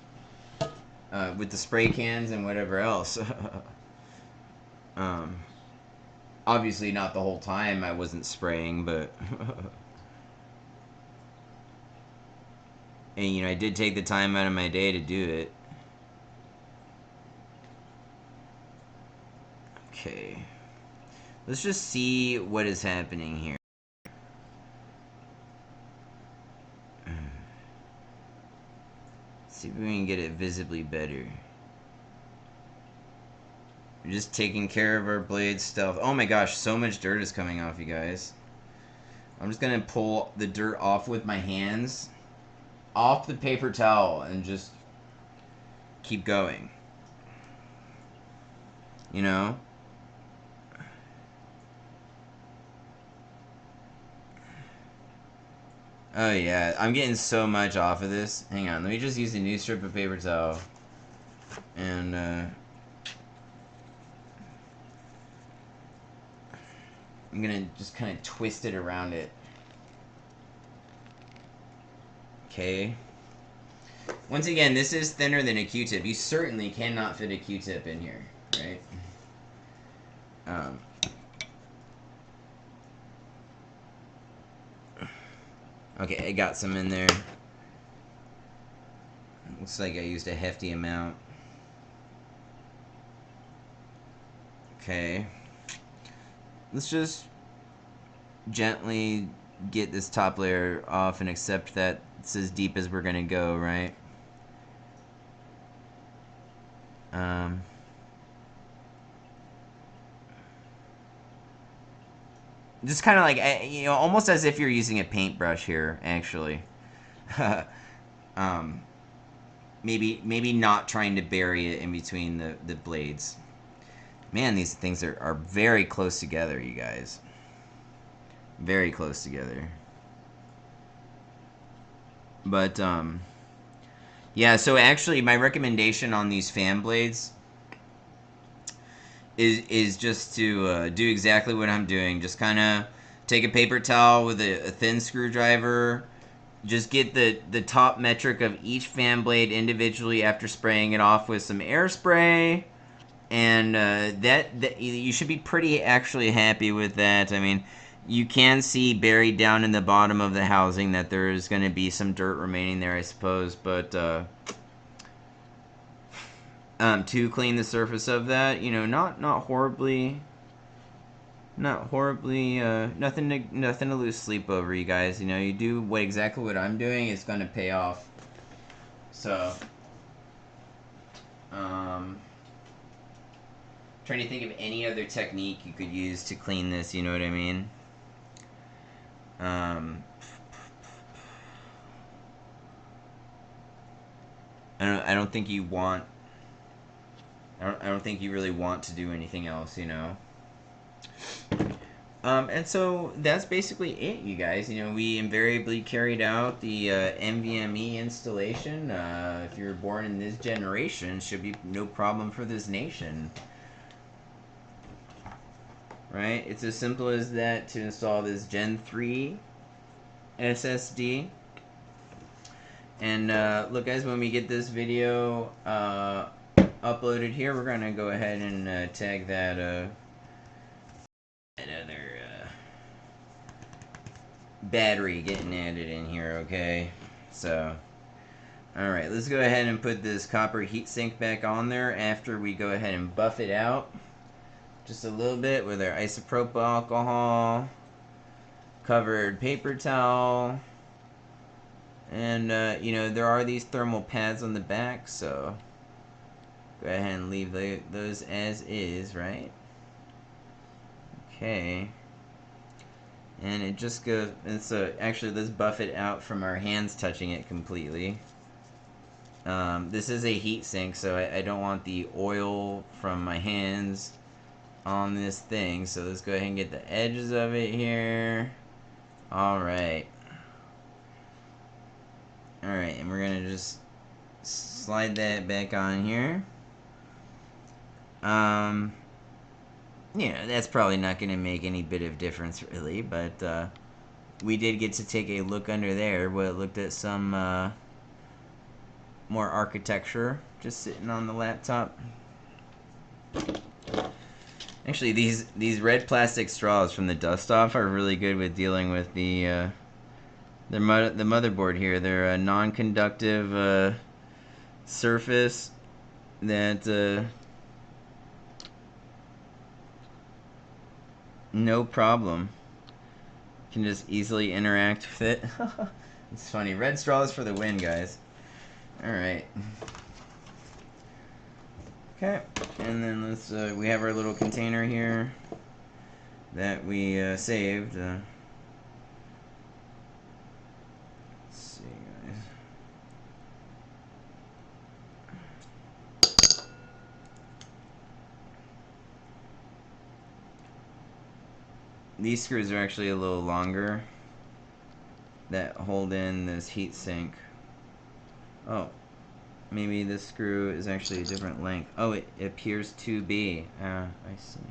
with the spray cans and whatever else. Obviously not the whole time I wasn't spraying, but and you know, I did take the time out of my day to do it. Okay. Let's just see what is happening here. See if we can get it visibly better. We're just taking care of our blade stealth. Oh my gosh, so much dirt is coming off, you guys. I'm just gonna pull the dirt off with my hands, off the paper towel, and just keep going. You know? Oh yeah, I'm getting so much off of this. Hang on, let me just use a new strip of paper towel. And I'm gonna just kind of twist it around it. Okay. Once again, this is thinner than a Q-tip. You certainly cannot fit a Q-tip in here, right? Okay, I got some in there. Looks like I used a hefty amount. Okay. Let's just gently get this top layer off and accept that it's as deep as we're gonna go, right? Just kind of like, you know, almost as if you're using a paintbrush here, actually. Maybe not trying to bury it in between the blades. Man, these things are very close together, you guys. Very close together. But, yeah, so actually my recommendation on these fan blades is just to do exactly what I'm doing. Just kind of take a paper towel with a thin screwdriver. Just get the top metric of each fan blade individually after spraying it off with some air spray. And that you should be pretty actually happy with that. I mean, you can see buried down in the bottom of the housing that there is going to be some dirt remaining there, I suppose. But to clean the surface of that, you know, not horribly, nothing to lose sleep over, you guys. You know, you do exactly what I'm doing, it's going to pay off. So, trying to think of any other technique you could use to clean this, you know what I mean? I don't think you want. I don't think you really want to do anything else, you know. And so that's basically it, you guys. You know, we invariably carried out the NVMe installation. If you were born in this generation, should be no problem for this nation. Right? It's as simple as that to install this Gen 3 SSD. And look, guys, when we get this video uploaded here, we're gonna go ahead and tag that another battery getting added in here. Okay, so all right, let's go ahead and put this copper heatsink back on there after we go ahead and buff it out just a little bit with our isopropyl alcohol covered paper towel. And, you know, there are these thermal pads on the back, so Go ahead and leave those as is, right? Okay. And it just goes, and so actually let's buff it out from our hands touching it completely. This is a heat sink, so I don't want the oil from my hands on this thing. So let's go ahead and get the edges of it here. Alright. Alright, and we're going to just slide that back on here. That's probably not going to make any bit of difference, really, but we did get to take a look under there. We looked at some more architecture just sitting on the laptop. Actually, these red plastic straws from the dust off are really good with dealing with the motherboard here. They're a non-conductive surface that no problem can just easily interact with it. It's funny. Red straws for the win, guys. Alright. Okay, and then let's, we have our little container here that we saved. Let's see, guys. These screws are actually a little longer that hold in this heat sink. Oh, maybe this screw is actually a different length. Oh, it appears to be. I see.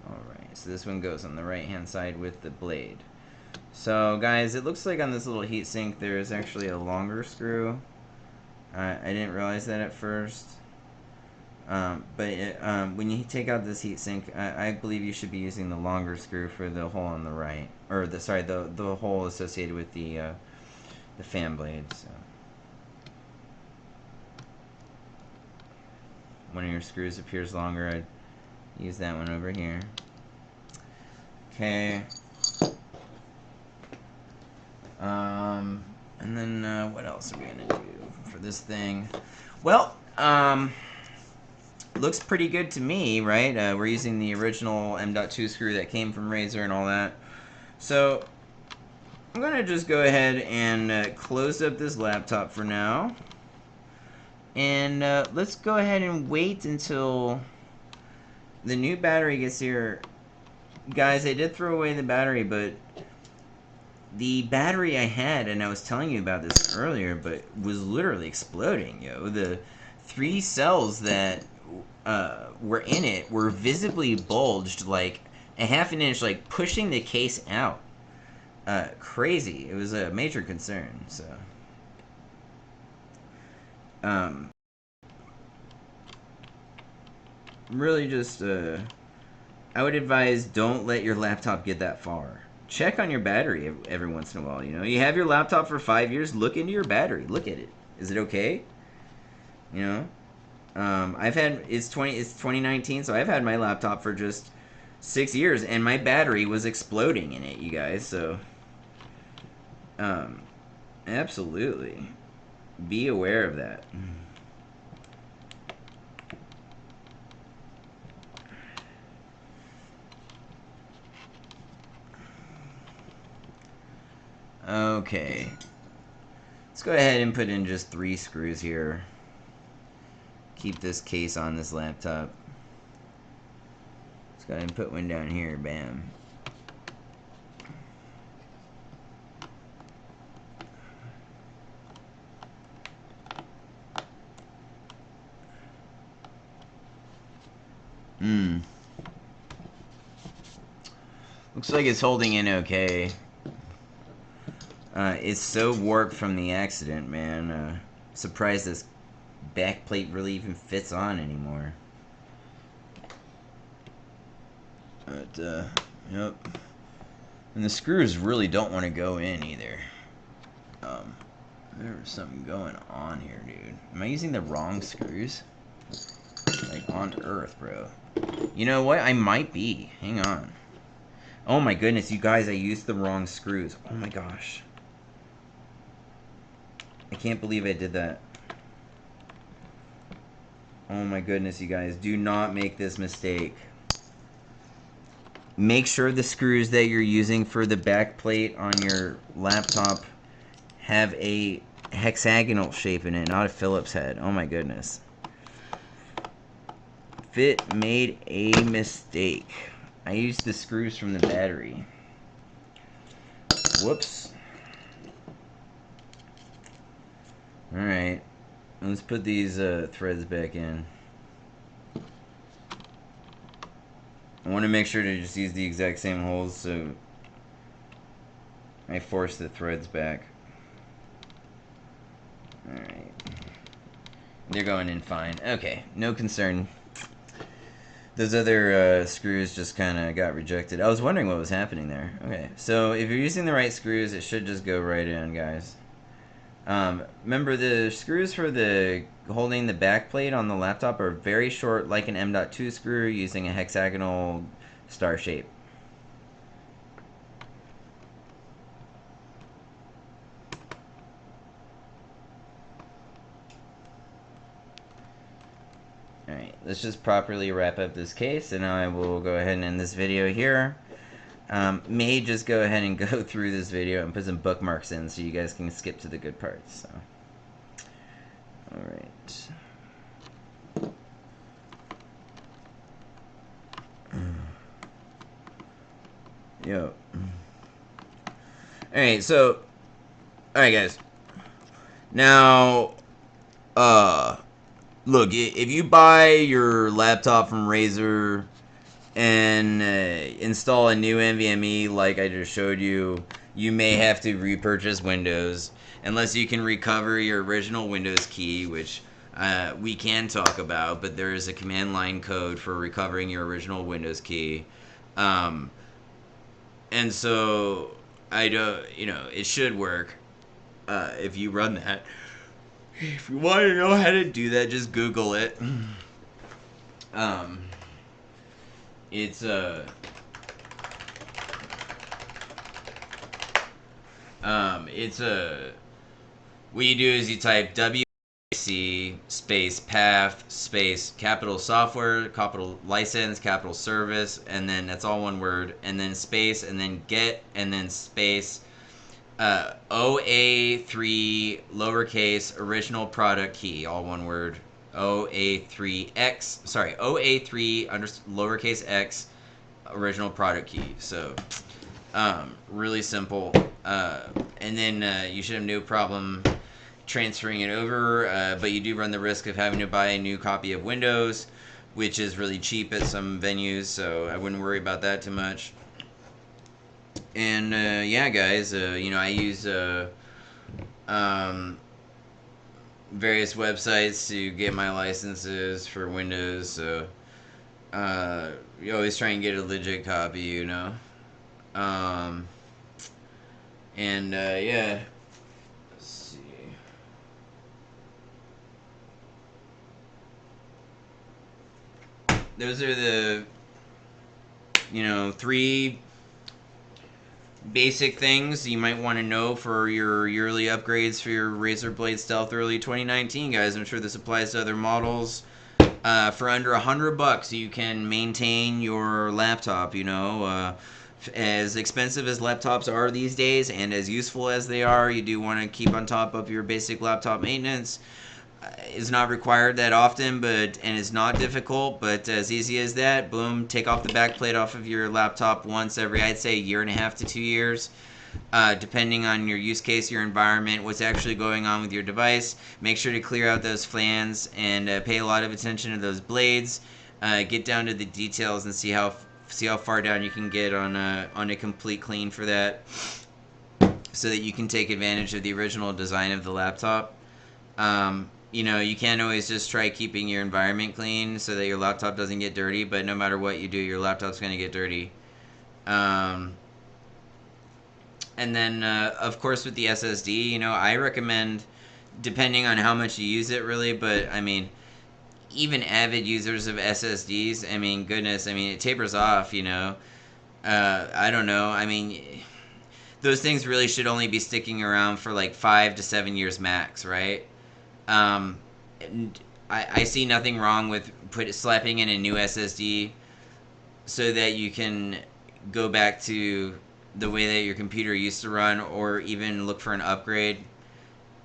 Alright, so this one goes on the right hand side with the blade. So guys, it looks like on this little heat sink there is actually a longer screw. I didn't realize that at first. When you take out this heat sink, I believe you should be using the longer screw for the hole on the right. Or the hole associated with the fan blade. So. One of your screws appears longer, I'd use that one over here. Okay. And then what else are we gonna do for this thing? Well, looks pretty good to me, right? We're using the original M.2 screw that came from Razer and all that. So I'm gonna just go ahead and close up this laptop for now. And let's go ahead and wait until the new battery gets here. Guys, I did throw away the battery, but the battery I had, and I was telling you about this earlier, but was literally exploding, yo. The 3 cells that were in it were visibly bulged like a half an inch, like pushing the case out. Crazy. It was a major concern, so. Really just, I would advise don't let your laptop get that far. Check on your battery every once in a while, you know. You have your laptop for 5 years, look into your battery. Look at it. Is it okay? You know? It's 2019, so I've had my laptop for just 6 years, and my battery was exploding in it, you guys, so. Absolutely. Be aware of that. Okay. Let's go ahead and put in just 3 screws here. Keep this case on this laptop. Let's go ahead and put one down here. Bam. Looks like it's holding in okay. It's so warped from the accident, man. Surprised this back plate really even fits on anymore. But, yep. And the screws really don't want to go in either. There's something going on here, dude. Am I using the wrong screws? Like, on earth, bro. You know what? I might be. Hang on. Oh my goodness, you guys, I used the wrong screws. Oh my gosh. I can't believe I did that. Oh my goodness, you guys, do not make this mistake. Make sure the screws that you're using for the back plate on your laptop have a hexagonal shape in it, not a Phillips head. Oh my goodness. Fit made a mistake. I used the screws from the battery. Whoops. Alright. Let's put these threads back in. I want to make sure to just use the exact same holes so I force the threads back. Alright. They're going in fine. Okay, no concern. Those other screws just kind of got rejected. I was wondering what was happening there. Okay, so if you're using the right screws, it should just go right in, guys. Remember, the screws for the holding the back plate on the laptop are very short, like an M.2 screw, using a hexagonal star shape. Alright, let's just properly wrap up this case, and now I will go ahead and end this video here. May just go ahead and go through this video and put some bookmarks in so you guys can skip to the good parts. So. Alright. Yo. Alright, so. Alright, guys. Now, look, if you buy your laptop from Razer and install a new NVMe like I just showed you, you may have to repurchase Windows unless you can recover your original Windows key, which we can talk about, but there is a command line code for recovering your original Windows key. And so I don't, it should work if you run that. If you want to know how to do that, just Google it. It's what you do is you type WC space path space capital software, capital license, capital service, and then that's all one word, and then space, and then get, and then space OA3 lowercase original product key, all one word. OA3X, sorry, OA3 under lowercase x original product key. So, really simple. And then you should have no problem transferring it over, but you do run the risk of having to buy a new copy of Windows, which is really cheap at some venues, so I wouldn't worry about that too much. And yeah, guys, I use various websites to get my licenses for Windows, so you always try and get a legit copy, and yeah, let's see. Those are the, three basic things you might want to know for your yearly upgrades for your Razer Blade Stealth Early 2019, guys. I'm sure this applies to other models. For under $100, you can maintain your laptop. As expensive as laptops are these days, and as useful as they are, you do want to keep on top of your basic laptop maintenance. Is not required that often, and it's not difficult, but as easy as that, boom, take off the back plate off of your laptop once every, I'd say, 1.5 to 2 years, depending on your use case, your environment, what's actually going on with your device. Make sure to clear out those flanges and pay a lot of attention to those blades. Get down to the details and see how far down you can get on a complete clean for that, so that you can take advantage of the original design of the laptop. You can't always just try keeping your environment clean so that your laptop doesn't get dirty, but no matter what you do, your laptop's going to get dirty. And then, of course, with the SSD, I recommend, depending on how much you use it, really, but, even avid users of SSDs, goodness, it tapers off, I don't know, those things really should only be sticking around for, like, 5 to 7 years max, right? I see nothing wrong with slapping in a new SSD so that you can go back to the way that your computer used to run, or even look for an upgrade.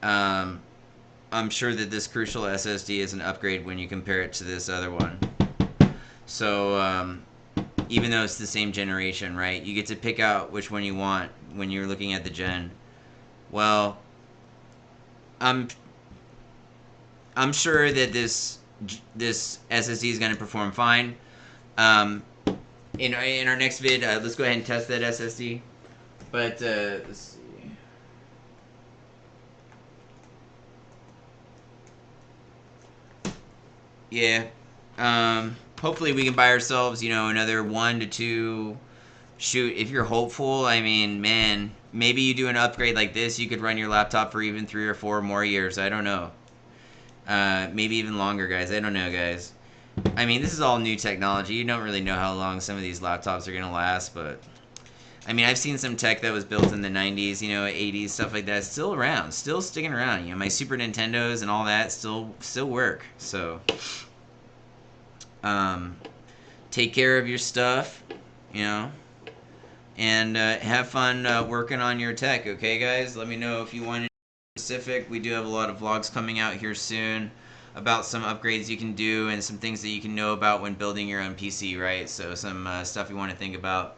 Um, I'm sure that this Crucial SSD is an upgrade when you compare it to this other one. So even though it's the same generation, right? You get to pick out which one you want when you're looking at the gen. Well, I'm I'm sure that this SSD is going to perform fine. Um, in our next vid, let's go ahead and test that SSD. But let's see. Yeah. Hopefully we can buy ourselves, another 1 to 2. Shoot, if you're hopeful, I mean, man, maybe you do an upgrade like this, you could run your laptop for even 3 or 4 more years. I don't know. Maybe even longer, guys. I don't know, guys. I mean, this is all new technology. You don't really know how long some of these laptops are going to last, but I mean, I've seen some tech that was built in the 90s, 80s, stuff like that, still around, still sticking around. My Super Nintendos and all that still work. So, take care of your stuff, and have fun working on your tech. Okay, guys. Let me know if you want anything specific. We do have a lot of vlogs coming out here soon about some upgrades you can do and some things that you can know about when building your own PC, right? So some stuff you want to think about.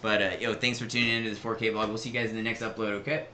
But thanks for tuning into this 4K vlog. We'll see you guys in the next upload, okay?